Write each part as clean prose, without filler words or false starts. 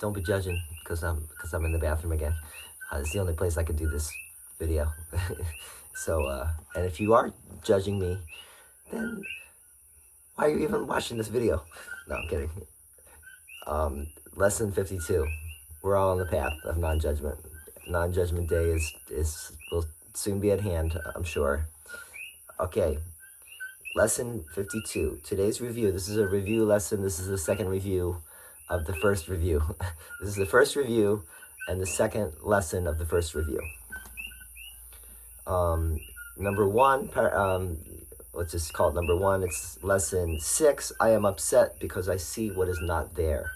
don't be judging because I'm in the bathroom again. It's the only place I can do this video. So, and if you are judging me, then why are you even watching this video? No, I'm kidding. Lesson 52. We're all on the path of non-judgment. Non-judgment day will soon be at hand, I'm sure. Okay, lesson 52. Today's review. This is a review lesson. This is the second review of the first review. This is the first review and the second lesson of the first review. Number one, let's just call it number one. It's lesson 6. I am upset because I see what is not there.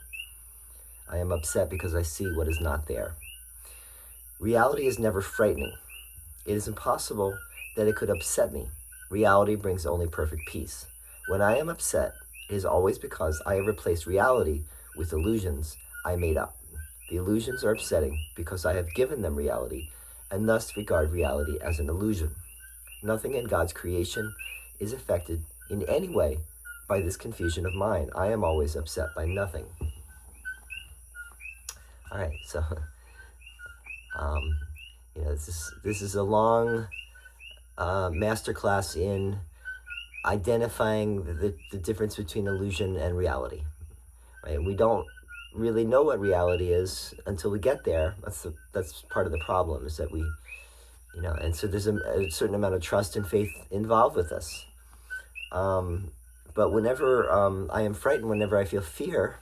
I am upset because I see what is not there. Reality is never frightening. It is impossible that it could upset me. Reality brings only perfect peace. When I am upset, it is always because I have replaced reality with illusions I made up. The illusions are upsetting because I have given them reality and thus regard reality as an illusion. Nothing in God's creation is affected in any way by this confusion of mine. I am always upset by nothing. All right, so this is a long masterclass in identifying the difference between illusion and reality. Right? We don't really know what reality is until we get there. That's part of the problem, is that we, and so there's a certain amount of trust and faith involved with this. But whenever I am frightened, whenever I feel fear,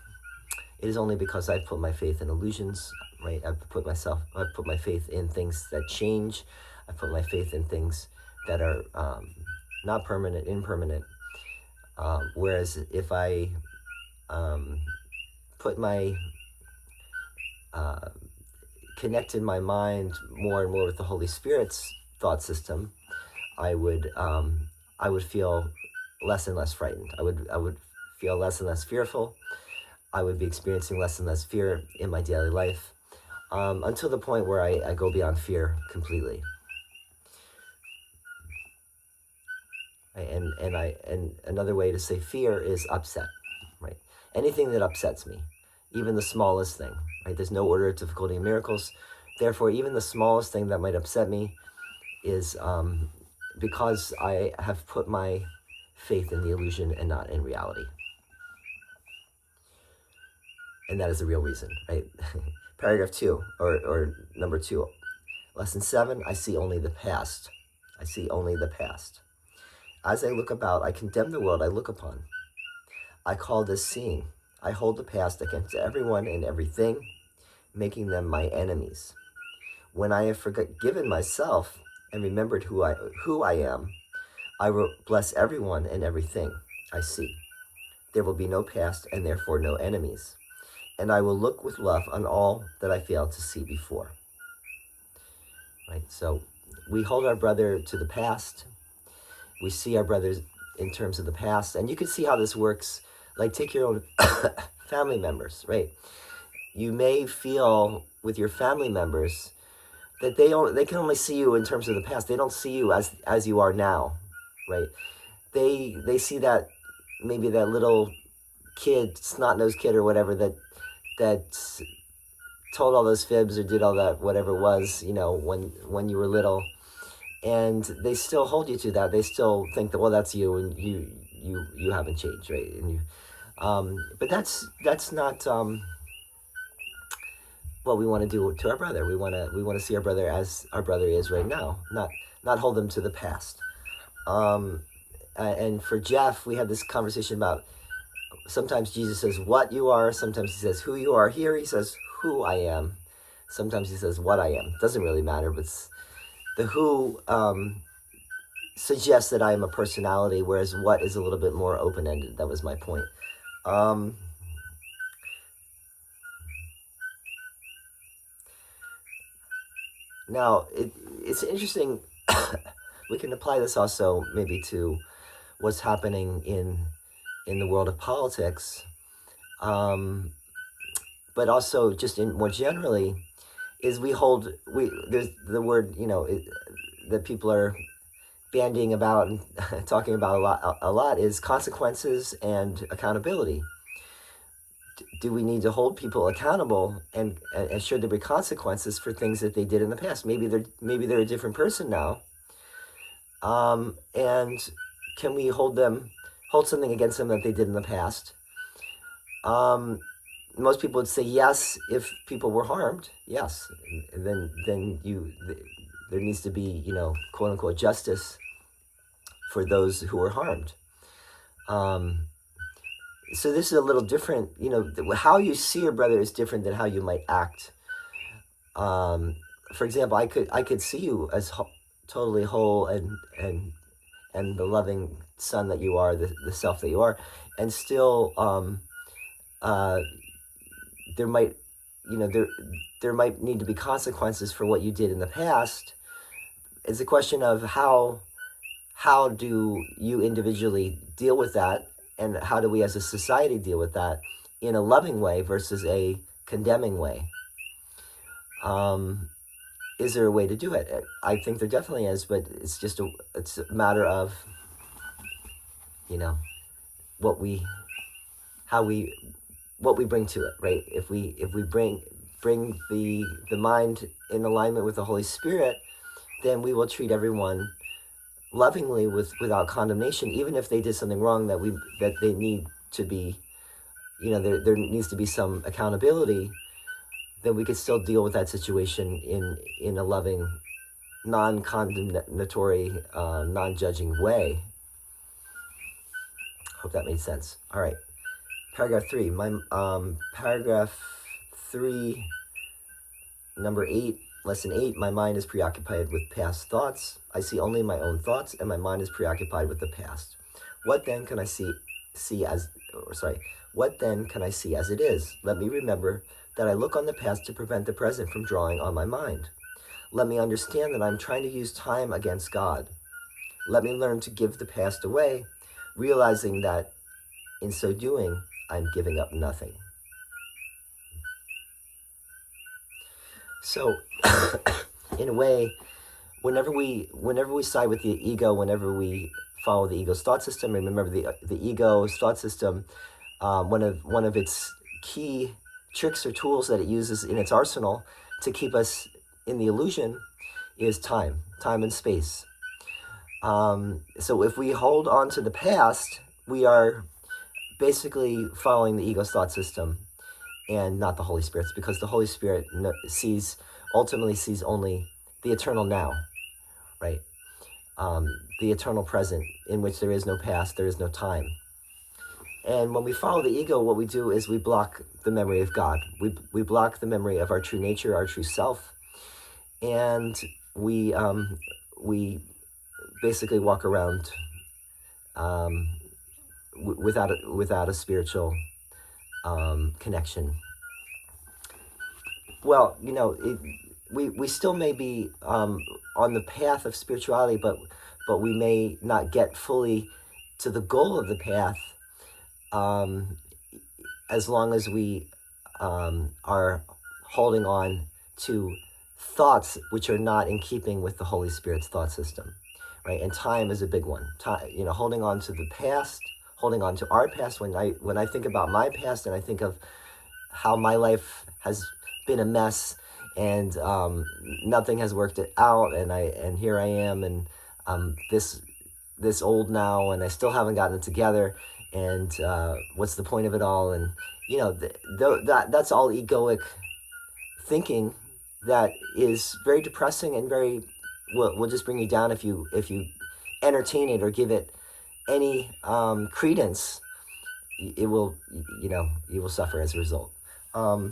it is only because I've put my faith in illusions, right? I've put my faith in things that change. I've put my faith in things that are not permanent, impermanent. Whereas if I connected my mind more and more with the Holy Spirit's thought system, I would feel less and less frightened. I would feel less and less fearful. I would be experiencing less and less fear in my daily life, until the point where I go beyond fear completely. And another way to say fear is upset, right? Anything that upsets me, even the smallest thing, right? There's no order of difficulty in miracles. Therefore, even the smallest thing that might upset me is because I have put my faith in the illusion and not in reality. And that is the real reason, right? Paragraph 2, or number 2. Lesson 7, I see only the past. I see only the past. As I look about, I condemn the world I look upon. I call this seeing. I hold the past against everyone and everything, making them my enemies. When I have forgiven myself and remembered who I am, I will bless everyone and everything I see. There will be no past and therefore no enemies. And I will look with love on all that I failed to see before. Right? So we hold our brother to the past. We see our brothers in terms of the past. And you can see how this works. Like, take your own family members, right? You may feel with your family members that they can only see you in terms of the past. They don't see you as you are now, right? They see that, maybe that little kid, snot-nosed kid or whatever, that told all those fibs or did all that, whatever it was, when you were little. And they still hold you to that. They still think that, well, that's you, and you haven't changed, right? And but that's not what we want to do to our brother. We want to see our brother as our brother is right now, not hold him to the past. And for Jeff, we had this conversation about, sometimes Jesus says what you are, sometimes he says who you are. Here he says who I am. Sometimes he says what I am. Doesn't really matter, but the who suggests that I am a personality, whereas what is a little bit more open-ended. That was my point. Now, it's interesting. We can apply this also maybe to what's happening in the world of politics, but also just more generally, is there's the word, that people are bandying about and talking about a lot is consequences and accountability. do we need to hold people accountable, and should there be consequences for things that they did in the past? Maybe they're a different person now, and can we hold something against them that they did in the past? Most people would say yes if people were harmed. Yes, and then there needs to be, quote unquote, justice for those who were harmed. So this is a little different. How you see your brother is different than how you might act. For example, I could see you as totally whole and the loving son that you are, the self that you are, and still there might there might need to be consequences for what you did in the past. It's a question of how do you individually deal with that, and how do we as a society deal with that in a loving way versus a condemning way. Is there a way to do it? I think there definitely is, but it's a matter of what we bring to it, right? If we bring the mind in alignment with the Holy Spirit, then we will treat everyone lovingly without condemnation, even if they did something wrong that they need to be, there needs to be some accountability. Then we could still deal with that situation in a loving, non-condemnatory, non-judging way. Hope that made sense. All right, paragraph 3. Paragraph 3, number 8. Lesson 8, my mind is preoccupied with past thoughts. I see only my own thoughts, and my mind is preoccupied with the past. What then can I what then can I see as it is? Let me remember that I look on the past to prevent the present from drawing on my mind. Let me understand that I'm trying to use time against God. Let me learn to give the past away, realizing that in so doing, I'm giving up nothing. So, in a way, whenever we side with the ego, whenever we follow the ego's thought system, remember the ego's thought system, one of its key tricks or tools that it uses in its arsenal to keep us in the illusion is time and space. So if we hold on to the past, we are basically following the ego's thought system and not the Holy Spirit's, because the Holy Spirit ultimately sees only the eternal now, right? The eternal present, in which there is no past, there is no time. And when we follow the ego, what we do is we block the memory of God. We block the memory of our true nature, our true self, and we basically walk around without a spiritual connection. Well, we still may be on the path of spirituality, but we may not get fully to the goal of the path as long as we are holding on to thoughts which are not in keeping with the Holy Spirit's thought system, right? And time is a big one. Time, holding on to the past, holding on to our past. When I think about my past and I think of how my life has been a mess and nothing has worked it out, and here I am, and this old now, and I still haven't gotten it together, and what's the point of it all? And that's all egoic thinking that is very depressing and will just bring you down if you entertain it or give it any credence. It will, you will suffer as a result. I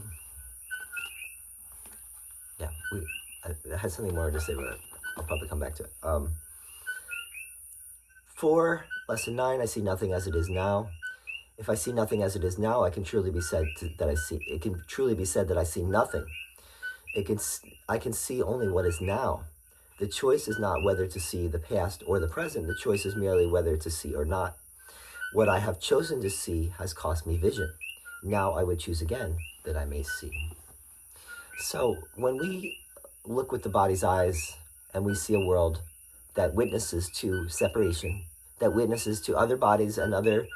had something more to say, but I'll probably come back to it. 4, lesson 9, I see nothing as it is now. If I see nothing as it is now, it can truly be said that I see nothing. I can see only what is now. The choice is not whether to see the past or the present. The choice is merely whether to see or not. What I have chosen to see has cost me vision. Now I would choose again that I may see. So when we look with the body's eyes and we see a world that witnesses to separation, that witnesses to other bodies and other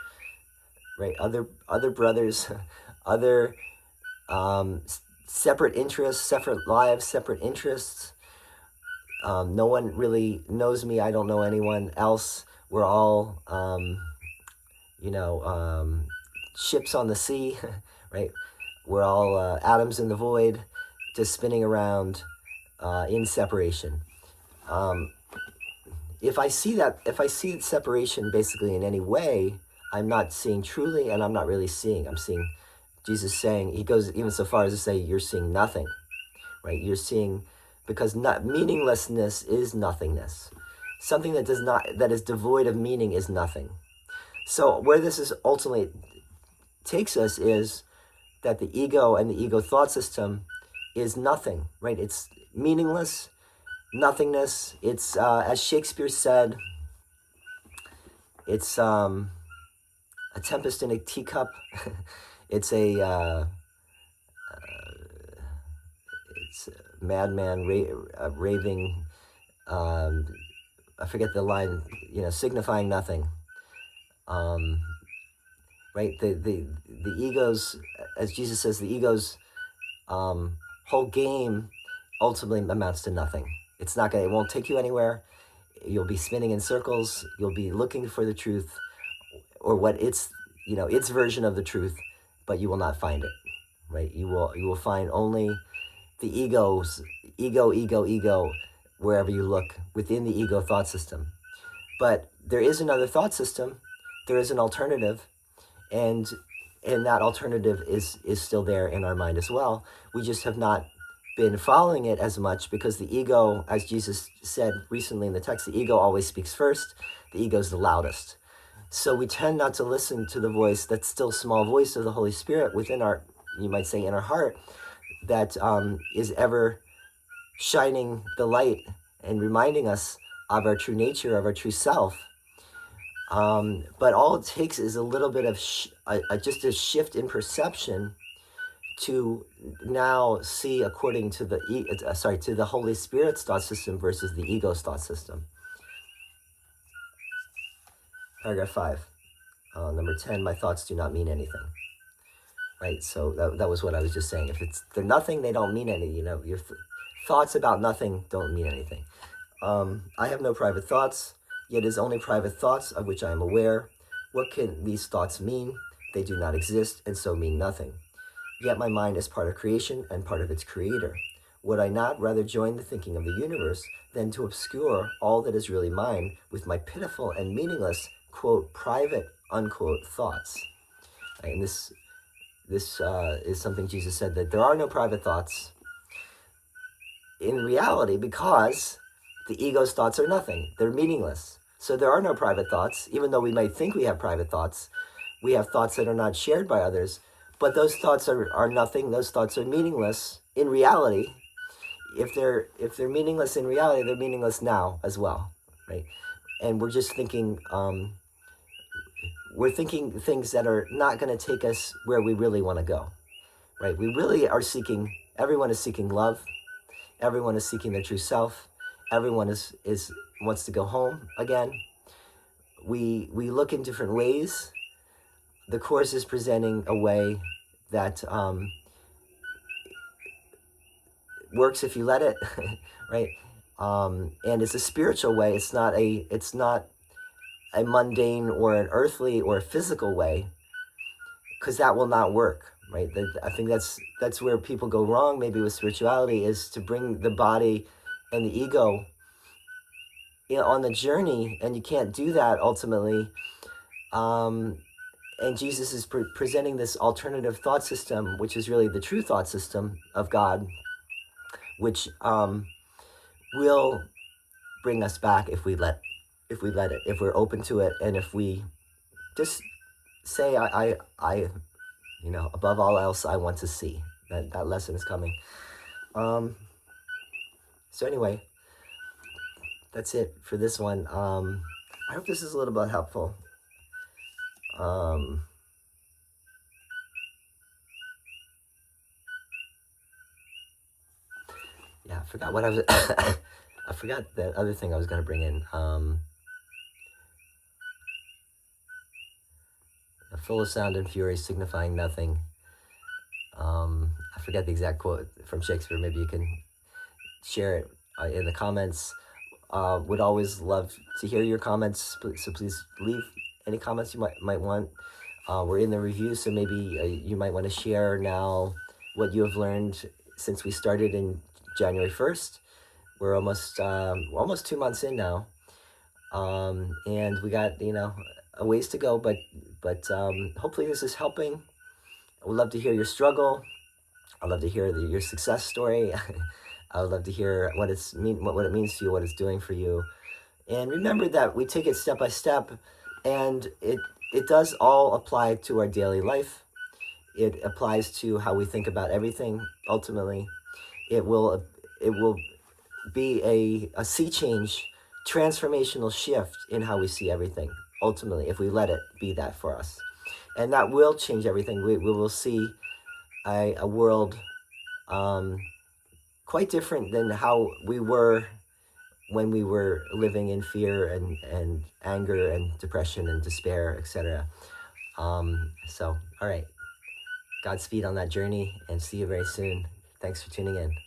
brothers other separate interests, separate lives, separate interests. No one really knows me. I don't know anyone else. We're all, ships on the sea, right? We're all atoms in the void, just spinning around in separation. If I see separation basically in any way, I'm not seeing truly, and I'm not really seeing. I'm seeing Jesus saying, he goes even so far as to say, you're seeing nothing, right? You're seeing, because meaninglessness is nothingness. Something that is devoid of meaning is nothing. So where this is ultimately takes us is that the ego and the ego thought system is nothing, right? It's meaningless, nothingness. It's, as Shakespeare said, it's a tempest in a teacup. It's a madman raving, I forget the line, signifying nothing. Right? The ego's, as Jesus says, the ego's whole game ultimately amounts to nothing. It won't take you anywhere. You'll be spinning in circles. You'll be looking for the truth, or what its version of the truth, but you will not find it, right? You will find only the ego, wherever you look within the ego thought system. But there is another thought system. There is an alternative, and that alternative is still there in our mind as well. We just have not been following it as much, because the ego, as Jesus said recently in the text, the ego always speaks first. The ego is the loudest. So we tend not to listen to the voice, that still small voice of the Holy Spirit within our, you might say, in our heart, that is ever shining the light and reminding us of our true nature, of our true self. But all it takes is a little bit of just a shift in perception to now see according to the Holy Spirit's thought system versus the ego's thought system. Paragraph 5, number 10. My thoughts do not mean anything. Right. So that was what I was just saying. If they're nothing, they don't mean anything. Your thoughts about nothing don't mean anything. I have no private thoughts, yet it is only private thoughts of which I am aware. What can these thoughts mean? They do not exist, and so mean nothing. Yet my mind is part of creation and part of its creator. Would I not rather join the thinking of the universe than to obscure all that is really mine with my pitiful and meaningless, quote, private, unquote, thoughts? Right, and this is something Jesus said, that there are no private thoughts in reality, because the ego's thoughts are nothing. They're meaningless. So there are no private thoughts, even though we might think we have private thoughts. We have thoughts that are not shared by others, but those thoughts are nothing. Those thoughts are meaningless in reality. If they're meaningless in reality, they're meaningless now as well, right? And we're just thinking, we're thinking things that are not going to take us where we really want to go, right? We really are seeking, everyone is seeking love. Everyone is seeking their true self. Everyone is wants to go home again. We look in different ways. The Course is presenting a way that works if you let it, right? And it's a spiritual way. It's not a mundane or an earthly or a physical way, because that will not work, right? I think that's where people go wrong maybe with spirituality, is to bring the body and the ego on the journey, and you can't do that ultimately. And Jesus is presenting this alternative thought system, which is really the true thought system of God, which will bring us back if we let it, if we're open to it, and if we just say, I above all else, I want to see. That lesson is coming. So anyway, that's it for this one. I hope this is a little bit helpful. Yeah, I forgot what I was. I forgot the other thing I was going to bring in. Full of sound and fury, signifying nothing. I forget the exact quote from Shakespeare. Maybe you can share it in the comments. Would always love to hear your comments, so please leave any comments you might want. We're in the review, so maybe you might want to share now what you have learned since we started in January 1st. We're almost 2 months in now, and we got a ways to go, but hopefully this is helping. I would love to hear your struggle. I'd love to hear your success story. I would love to hear what it means to you, what it's doing for you. And remember that we take it step by step, and it does all apply to our daily life. It applies to how we think about everything. Ultimately, it will be a sea change, transformational shift in how we see everything. Ultimately, if we let it be that for us, and that will change everything. We will see a world quite different than how we were when we were living in fear and anger and depression and despair, etc. So, all right. Godspeed on that journey, and see you very soon. Thanks for tuning in.